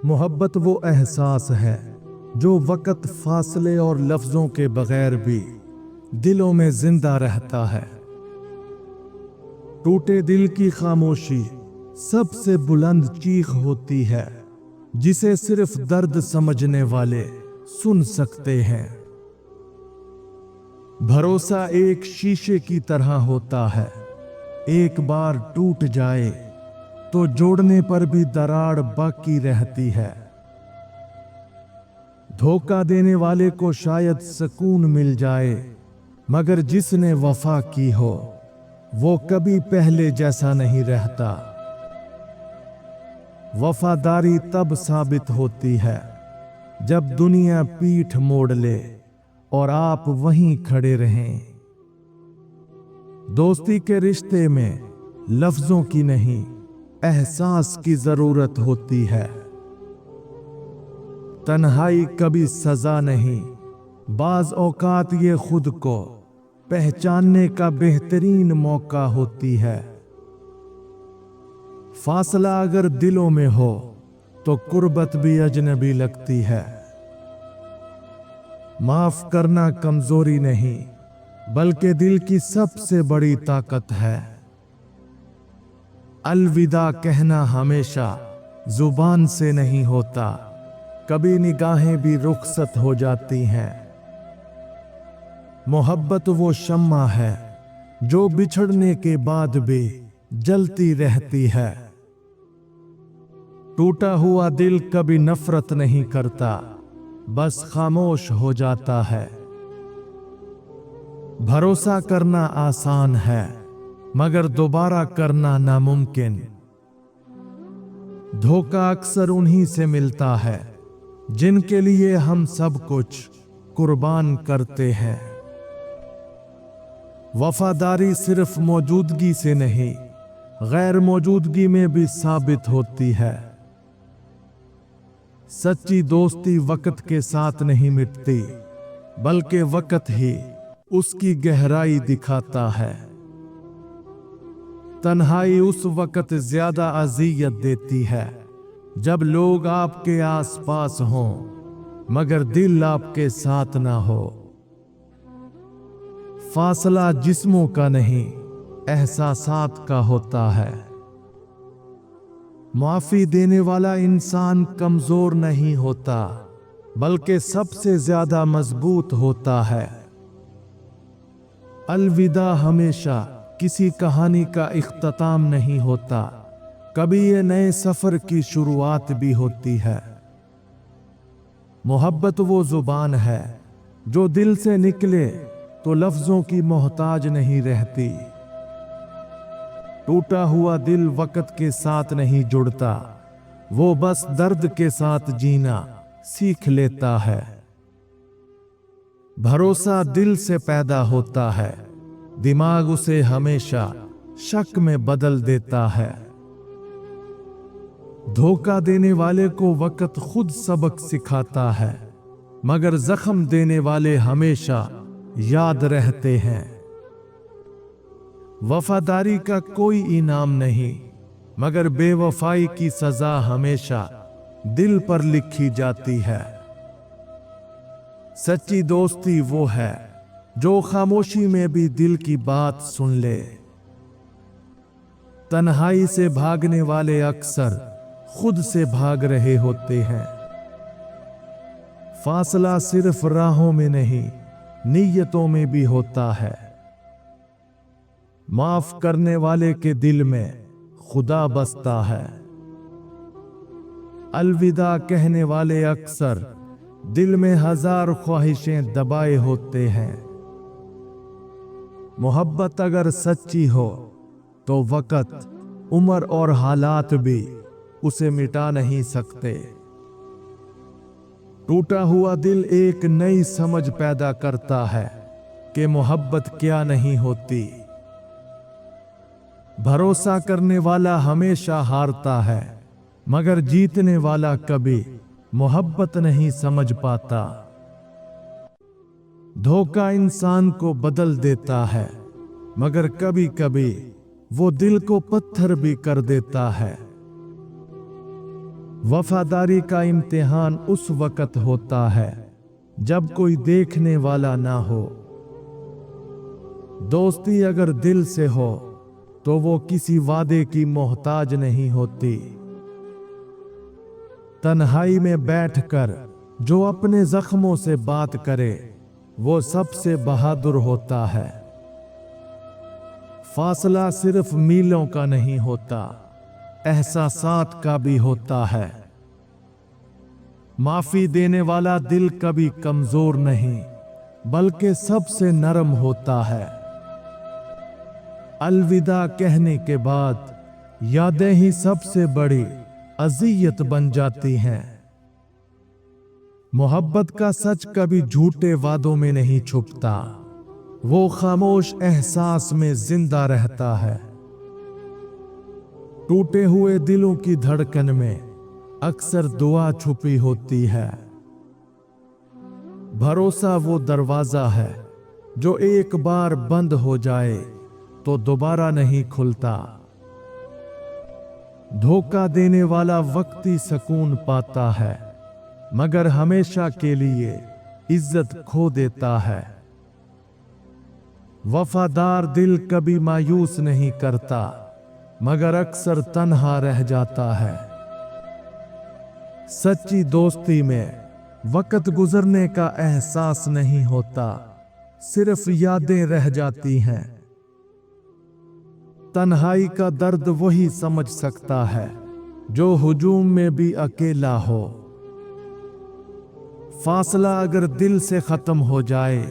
मोहब्बत वो एहसास है जो वक़्त, फासले और लफ्ज़ों के बगैर भी दिलों में जिंदा रहता है। टूटे दिल की खामोशी सबसे बुलंद चीख होती है, जिसे सिर्फ दर्द समझने वाले सुन सकते हैं। भरोसा एक शीशे की तरह होता है, एक बार टूट जाए तो जोड़ने पर भी दरार बाकी रहती है। धोखा देने वाले को शायद सुकून मिल जाए, मगर जिसने वफा की हो वो कभी पहले जैसा नहीं रहता। वफादारी तब साबित होती है जब दुनिया पीठ मोड़ ले और आप वहीं खड़े रहें। दोस्ती के रिश्ते में लफ्जों की नहीं, एहसास की जरूरत होती है। तन्हाई कभी सजा नहीं, बाज औकात ये खुद को पहचानने का बेहतरीन मौका होती है। फासला अगर दिलों में हो तो कुर्बत भी अजनबी लगती है। माफ करना कमजोरी नहीं, बल्कि दिल की सबसे बड़ी ताकत है। अलविदा कहना हमेशा जुबान से नहीं होता, कभी निगाहें भी रुखसत हो जाती हैं। मोहब्बत वो शम्मा है जो बिछड़ने के बाद भी जलती रहती है। टूटा हुआ दिल कभी नफरत नहीं करता, बस खामोश हो जाता है। भरोसा करना आसान है, मगर दोबारा करना नामुमकिन। धोखा अक्सर उन्हीं से मिलता है जिनके लिए हम सब कुछ कुर्बान करते हैं। वफादारी सिर्फ मौजूदगी से नहीं, गैर मौजूदगी में भी साबित होती है। सच्ची दोस्ती वक्त के साथ नहीं मिटती, बल्कि वक्त ही उसकी गहराई दिखाता है। तन्हाई उस वक्त ज्यादा अजियत देती है जब लोग आपके आसपास हों, मगर दिल आपके साथ ना हो। फासला जिस्मों का नहीं, एहसासात का होता है। माफी देने वाला इंसान कमजोर नहीं होता, बल्कि सबसे ज्यादा मजबूत होता है। अलविदा हमेशा किसी कहानी का इख्तिताम नहीं होता, कभी ये नए सफर की शुरुआत भी होती है। मोहब्बत वो जुबान है जो दिल से निकले तो लफ्जों की मोहताज नहीं रहती। टूटा हुआ दिल वक्त के साथ नहीं जुड़ता, वो बस दर्द के साथ जीना सीख लेता है। भरोसा दिल से पैदा होता है, दिमाग उसे हमेशा शक में बदल देता है। धोखा देने वाले को वक्त खुद सबक सिखाता है, मगर जख्म देने वाले हमेशा याद रहते हैं। वफादारी का कोई इनाम नहीं, मगर बेवफाई की सजा हमेशा दिल पर लिखी जाती है। सच्ची दोस्ती वो है जो खामोशी में भी दिल की बात सुन ले। तन्हाई से भागने वाले अक्सर खुद से भाग रहे होते हैं। फासला सिर्फ राहों में नहीं, नीयतों में भी होता है। माफ करने वाले के दिल में खुदा बसता है। अलविदा कहने वाले अक्सर दिल में हजार ख्वाहिशें दबाए होते हैं। मोहब्बत अगर सच्ची हो तो वक्त, उम्र और हालात भी उसे मिटा नहीं सकते। टूटा हुआ दिल एक नई समझ पैदा करता है कि मोहब्बत क्या नहीं होती। भरोसा करने वाला हमेशा हारता है, मगर जीतने वाला कभी मोहब्बत नहीं समझ पाता। धोखा इंसान को बदल देता है, मगर कभी कभी वो दिल को पत्थर भी कर देता है। वफादारी का इम्तिहान उस वक्त होता है जब कोई देखने वाला ना हो। दोस्ती अगर दिल से हो तो वो किसी वादे की मोहताज नहीं होती। तन्हाई में बैठकर जो अपने जख्मों से बात करे वो सबसे बहादुर होता है। फासला सिर्फ मीलों का नहीं होता, एहसासात का भी होता है। माफी देने वाला दिल कभी कमजोर नहीं बल्कि सबसे नरम होता है। अलविदा कहने के बाद यादें ही सबसे बड़ी अज़ियत बन जाती हैं। मोहब्बत का सच कभी झूठे वादों में नहीं छुपता, वो खामोश एहसास में जिंदा रहता है। टूटे हुए दिलों की धड़कन में अक्सर दुआ छुपी होती है। भरोसा वो दरवाजा है जो एक बार बंद हो जाए तो दोबारा नहीं खुलता। धोखा देने वाला वक्ती सुकून पाता है मगर हमेशा के लिए इज्जत खो देता है। वफादार दिल कभी मायूस नहीं करता मगर अक्सर तन्हा रह जाता है। सच्ची दोस्ती में वक्त गुजरने का एहसास नहीं होता, सिर्फ यादें रह जाती हैं। तन्हाई का दर्द वही समझ सकता है जो हुजूम में भी अकेला हो। फासला अगर दिल से खत्म हो जाए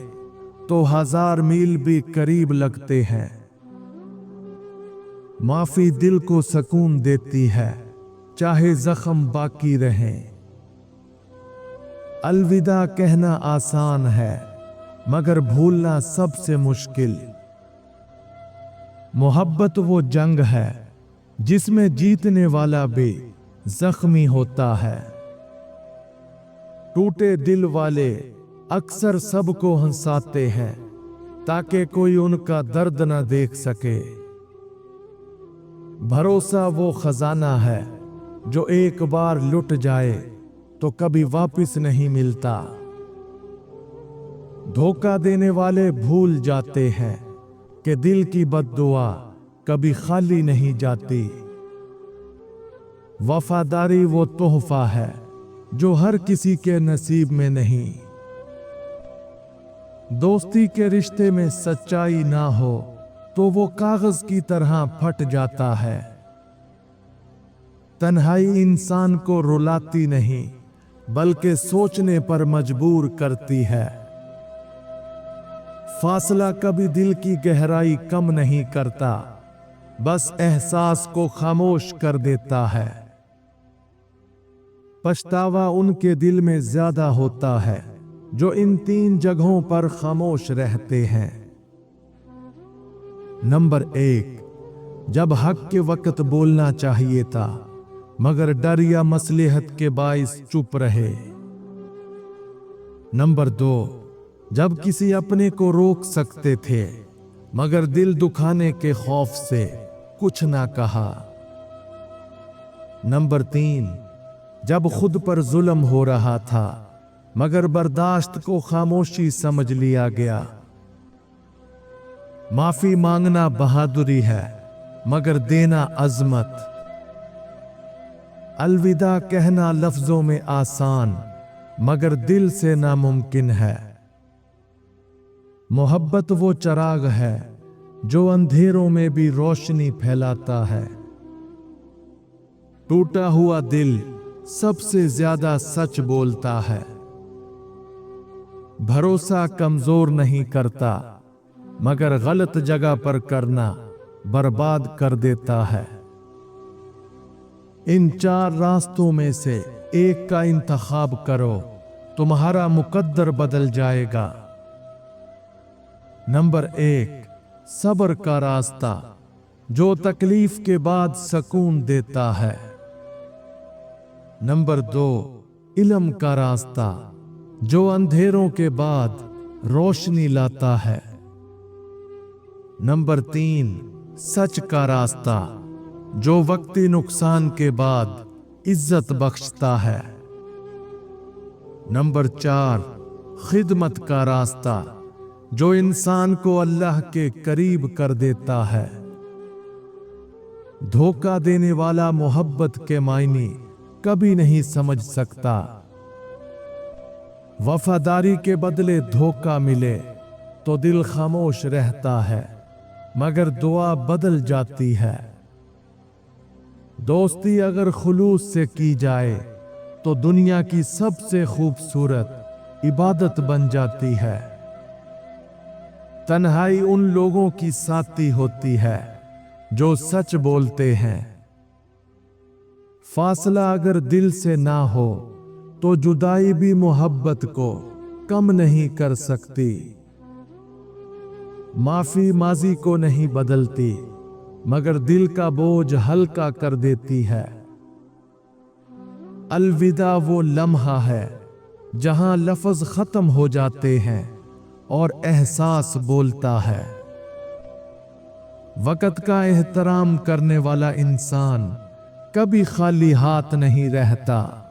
तो 1000 मील भी करीब लगते हैं। माफी दिल को सुकून देती है चाहे जख्म बाकी रहे। अलविदा कहना आसान है मगर भूलना सबसे मुश्किल। मोहब्बत वो जंग है जिसमें जीतने वाला भी जख्मी होता है। टूटे दिल वाले अक्सर सबको हंसाते हैं ताकि कोई उनका दर्द न देख सके। भरोसा वो खजाना है जो एक बार लुट जाए तो कभी वापस नहीं मिलता। धोखा देने वाले भूल जाते हैं कि दिल की बद्दुआ कभी खाली नहीं जाती। वफादारी वो तोहफा है जो हर किसी के नसीब में नहीं। दोस्ती के रिश्ते में सच्चाई ना हो तो वो कागज की तरह फट जाता है। तन्हाई इंसान को रुलाती नहीं बल्कि सोचने पर मजबूर करती है। फासला कभी दिल की गहराई कम नहीं करता, बस एहसास को खामोश कर देता है। पछतावा उनके दिल में ज्यादा होता है जो इन 3 जगहों पर खामोश रहते हैं। नंबर 1, जब हक के वक्त बोलना चाहिए था मगर डर या मसलहत के बाइस चुप रहे। नंबर 2, जब किसी अपने को रोक सकते थे मगर दिल दुखाने के खौफ से कुछ ना कहा। नंबर 3, जब खुद पर जुल्म हो रहा था मगर बर्दाश्त को खामोशी समझ लिया गया। माफी मांगना बहादुरी है मगर देना अजमत। अलविदा कहना लफ्जों में आसान मगर दिल से नामुमकिन है। मोहब्बत वो चिराग है जो अंधेरों में भी रोशनी फैलाता है। टूटा हुआ दिल सबसे ज्यादा सच बोलता है। भरोसा कमजोर नहीं करता मगर गलत जगह पर करना बर्बाद कर देता है। इन 4 रास्तों में से एक का इंतखाब करो, तुम्हारा मुकद्दर बदल जाएगा। नंबर 1, सब्र का रास्ता जो तकलीफ के बाद सुकून देता है। नंबर 2, इल्म का रास्ता जो अंधेरों के बाद रोशनी लाता है। नंबर 3, सच का रास्ता जो वक्ती नुकसान के बाद इज्जत बख्शता है। नंबर 4, खिदमत का रास्ता, जो इंसान को अल्लाह के करीब कर देता है। धोखा देने वाला मोहब्बत के मायने कभी नहीं समझ सकता। वफादारी के बदले धोखा मिले तो दिल खामोश रहता है, मगर दुआ बदल जाती है। दोस्ती अगर खुलूस से की जाए तो दुनिया की सबसे खूबसूरत इबादत बन जाती है। तन्हाई उन लोगों की साथी होती है जो सच बोलते हैं। फासला अगर दिल से ना हो तो जुदाई भी मोहब्बत को कम नहीं कर सकती। माफी माजी को नहीं बदलती, मगर दिल का बोझ हल्का कर देती है। अलविदा वो लम्हा है जहां लफ्ज खत्म हो जाते हैं और एहसास बोलता है। वक़्त का एहतराम करने वाला इंसान कभी खाली हाथ नहीं रहता।